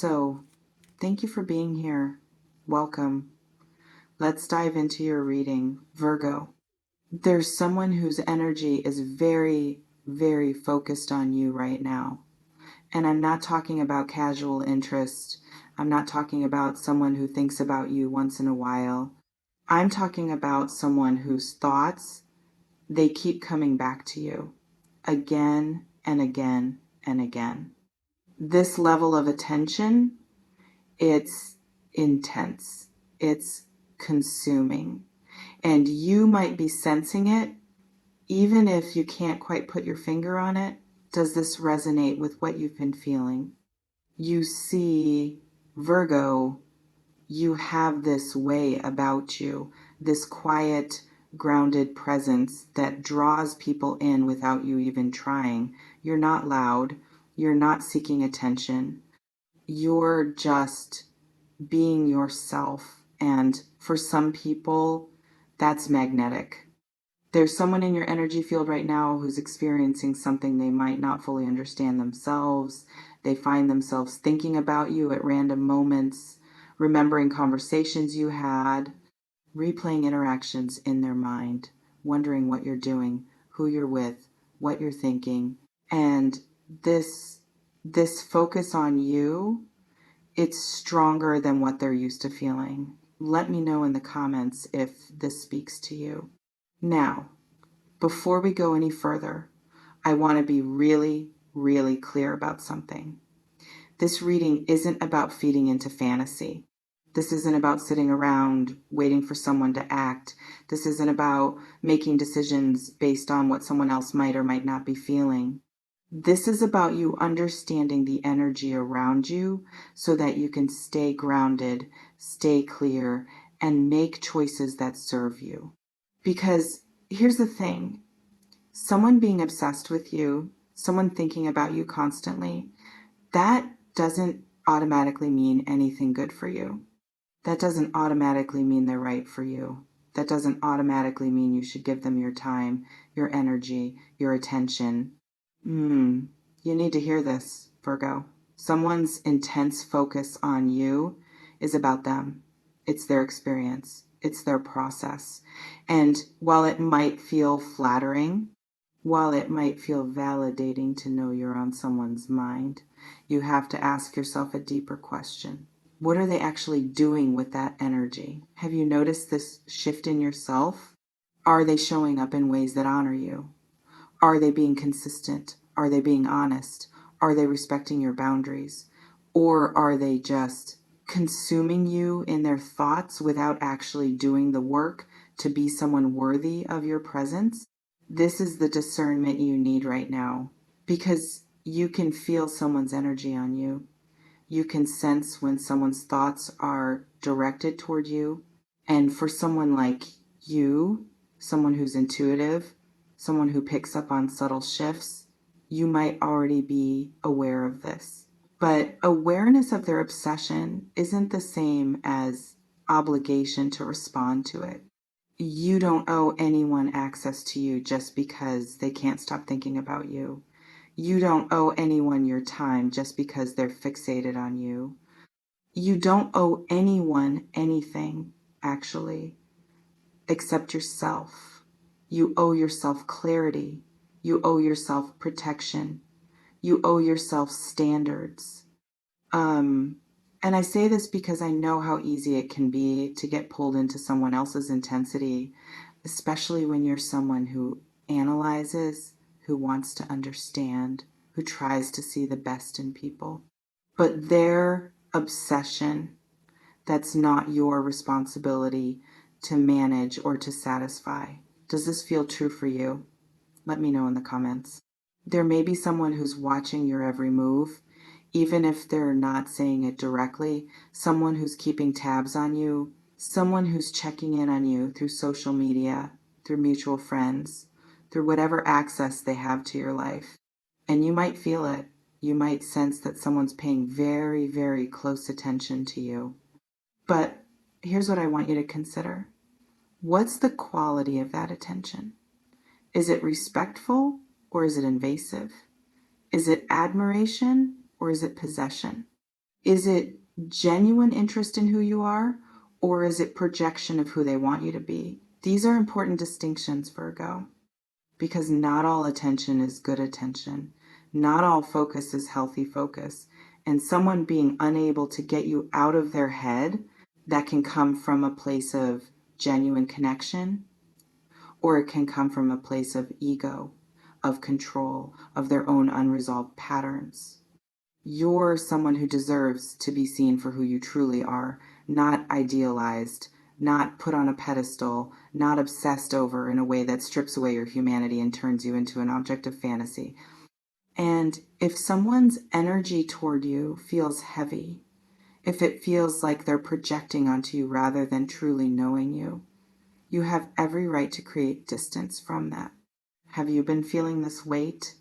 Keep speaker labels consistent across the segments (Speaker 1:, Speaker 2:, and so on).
Speaker 1: So, thank you for being here. Welcome. Let's dive into your reading, Virgo. There's someone whose energy is very, very focused on you right now. And I'm not talking about casual interest. I'm not talking about someone who thinks about you once in a while. I'm talking about someone whose thoughts, they keep coming back to you again and again and again. This level of attention, it's intense. It's consuming. And you might be sensing it, even if you can't quite put your finger on it. Does this resonate with what you've been feeling? You see, Virgo, you have this way about you, this quiet, grounded presence that draws people in without you even trying. You're not loud. You're not seeking attention. You're just being yourself. And for some people, that's magnetic. There's someone in your energy field right now who's experiencing something they might not fully understand themselves. They find themselves thinking about you at random moments, remembering conversations you had, replaying interactions in their mind, wondering what you're doing, who you're with, what you're thinking. And this focus on you, it's stronger than what they're used to feeling. Let me know in the comments if this speaks to you. Now, before we go any further, I want to be really, really clear about something. This reading isn't about feeding into fantasy. This isn't about sitting around waiting for someone to act. This isn't about making decisions based on what someone else might or might not be feeling. This is about you understanding the energy around you so that you can stay grounded, stay clear, and make choices that serve you. Because here's the thing, someone being obsessed with you, someone thinking about you constantly, that doesn't automatically mean anything good for you. That doesn't automatically mean they're right for you. That doesn't automatically mean you should give them your time, your energy, your attention. You need to hear this, Virgo. Someone's intense focus on you is about them. It's their experience. It's their process. And while it might feel flattering, while it might feel validating to know you're on someone's mind, you have to ask yourself a deeper question. What are they actually doing with that energy? Have you noticed this shift in yourself? Are they showing up in ways that honor you? Are they being consistent? Are they being honest? Are they respecting your boundaries? Or are they just consuming you in their thoughts without actually doing the work to be someone worthy of your presence? This is the discernment you need right now, because you can feel someone's energy on you. You can sense when someone's thoughts are directed toward you. And for someone like you, someone who's intuitive, someone who picks up on subtle shifts, you might already be aware of this. But awareness of their obsession isn't the same as obligation to respond to it. You don't owe anyone access to you just because they can't stop thinking about you. You don't owe anyone your time just because they're fixated on you. You don't owe anyone anything, actually, except yourself. You owe yourself clarity. You owe yourself protection. You owe yourself standards. And I say this because I know how easy it can be to get pulled into someone else's intensity, especially when you're someone who analyzes, who wants to understand, who tries to see the best in people. But their obsession, that's not your responsibility to manage or to satisfy. Does this feel true for you? Let me know in the comments. There may be someone who's watching your every move, even if they're not saying it directly, someone who's keeping tabs on you, someone who's checking in on you through social media, through mutual friends, through whatever access they have to your life. And you might feel it. You might sense that someone's paying very, very close attention to you. But here's what I want you to consider. What's the quality of that attention? Is it respectful or is it invasive? Is it admiration or is it possession? Is it genuine interest in who you are, or is it projection of who they want you to be? These are important distinctions, Virgo, because not all attention is good attention. Not all focus is healthy focus. And someone being unable to get you out of their head, that can come from a place of genuine connection, or it can come from a place of ego, of control, of their own unresolved patterns. You're someone who deserves to be seen for who you truly are, not idealized, not put on a pedestal, not obsessed over in a way that strips away your humanity and turns you into an object of fantasy. And if someone's energy toward you feels heavy, if it feels like they're projecting onto you rather than truly knowing you, you have every right to create distance from that. Have you been feeling this weight?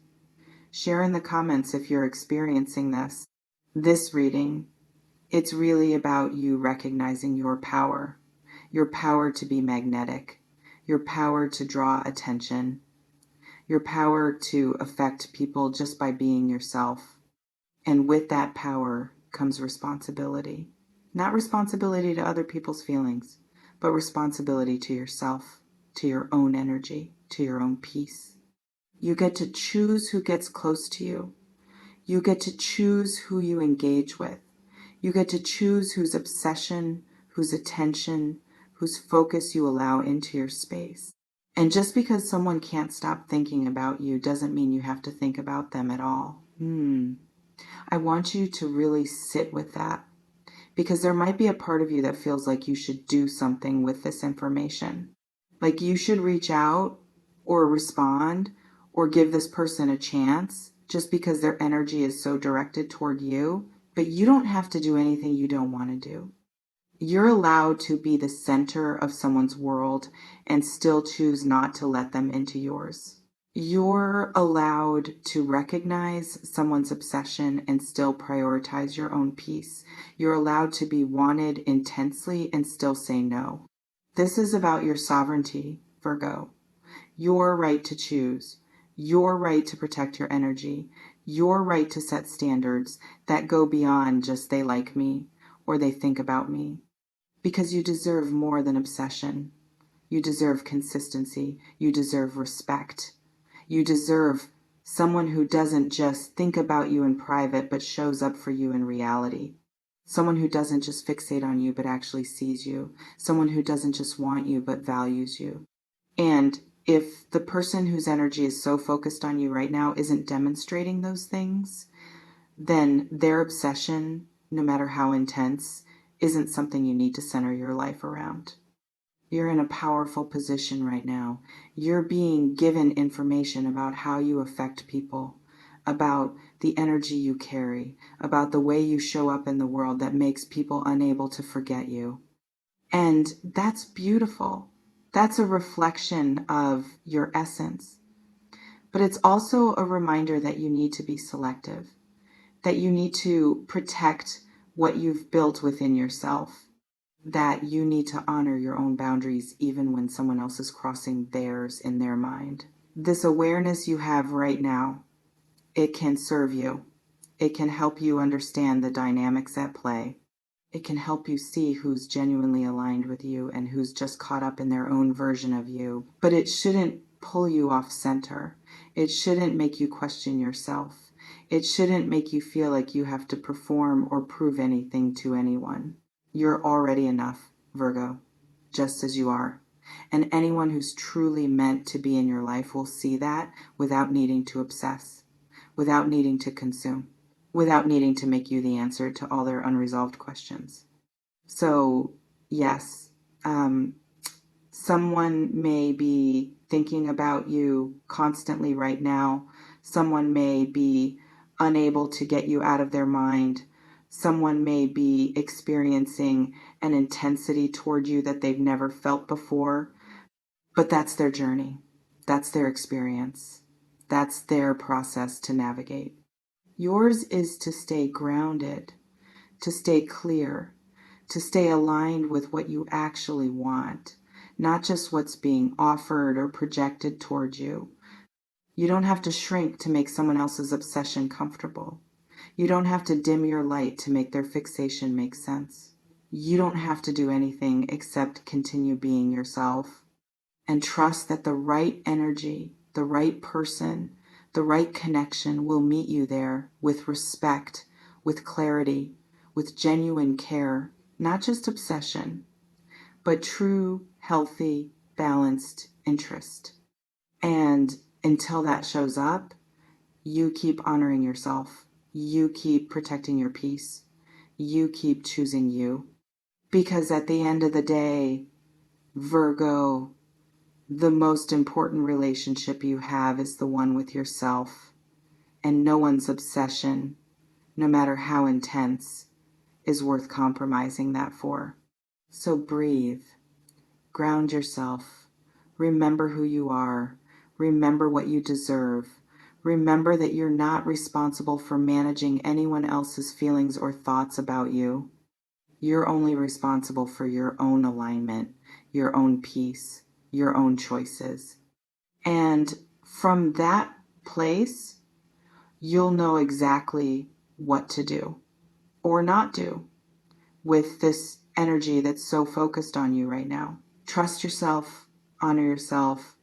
Speaker 1: Share in the comments if you're experiencing this. This reading, it's really about you recognizing your power to be magnetic, your power to draw attention, your power to affect people just by being yourself. And with that power comes responsibility. Not responsibility to other people's feelings, but responsibility to yourself, to your own energy, to your own peace. You get to choose who gets close to you. You get to choose who you engage with. You get to choose whose obsession, whose attention, whose focus you allow into your space. And just because someone can't stop thinking about you doesn't mean you have to think about them at all. I want you to really sit with that, because there might be a part of you that feels like you should do something with this information. Like you should reach out or respond or give this person a chance just because their energy is so directed toward you. But you don't have to do anything you don't want to do. You're allowed to be the center of someone's world and still choose not to let them into yours. You're allowed to recognize someone's obsession and still prioritize your own peace. You're allowed to be wanted intensely and still say no. This is about your sovereignty, Virgo. Your right to choose, your right to protect your energy, your right to set standards that go beyond just they like me or they think about me. Because you deserve more than obsession. You deserve consistency. You deserve respect. You deserve someone who doesn't just think about you in private but shows up for you in reality. Someone who doesn't just fixate on you but actually sees you. Someone who doesn't just want you but values you. And if the person whose energy is so focused on you right now isn't demonstrating those things, then their obsession, no matter how intense, isn't something you need to center your life around. You're in a powerful position right now. You're being given information about how you affect people, about the energy you carry, about the way you show up in the world that makes people unable to forget you. And that's beautiful. That's a reflection of your essence. But it's also a reminder that you need to be selective, that you need to protect what you've built within yourself, that you need to honor your own boundaries even when someone else is crossing theirs in their mind. This awareness you have right now, it can serve you. It can help you understand the dynamics at play. It can help you see who's genuinely aligned with you and who's just caught up in their own version of you. But it shouldn't pull you off center. It shouldn't make you question yourself. It shouldn't make you feel like you have to perform or prove anything to anyone. You're already enough, Virgo, just as you are. And anyone who's truly meant to be in your life will see that without needing to obsess, without needing to consume, without needing to make you the answer to all their unresolved questions. So, yes, someone may be thinking about you constantly right now. Someone may be unable to get you out of their mind. Someone may be experiencing an intensity toward you that they've never felt before, but that's their journey. That's their experience. That's their process to navigate. Yours is to stay grounded, to stay clear, to stay aligned with what you actually want, not just what's being offered or projected toward you. You don't have to shrink to make someone else's obsession comfortable. You don't have to dim your light to make their fixation make sense. You don't have to do anything except continue being yourself and trust that the right energy, the right person, the right connection will meet you there with respect, with clarity, with genuine care, not just obsession, but true, healthy, balanced interest. And until that shows up, you keep honoring yourself. You keep protecting your peace. You keep choosing you. Because at the end of the day, Virgo, the most important relationship you have is the one with yourself. And no one's obsession, no matter how intense, is worth compromising that for. So breathe, ground yourself, remember who you are, remember what you deserve. Remember that you're not responsible for managing anyone else's feelings or thoughts about you. You're only responsible for your own alignment, your own peace, your own choices. And from that place, you'll know exactly what to do or not do with this energy that's so focused on you right now. Trust yourself, honor yourself,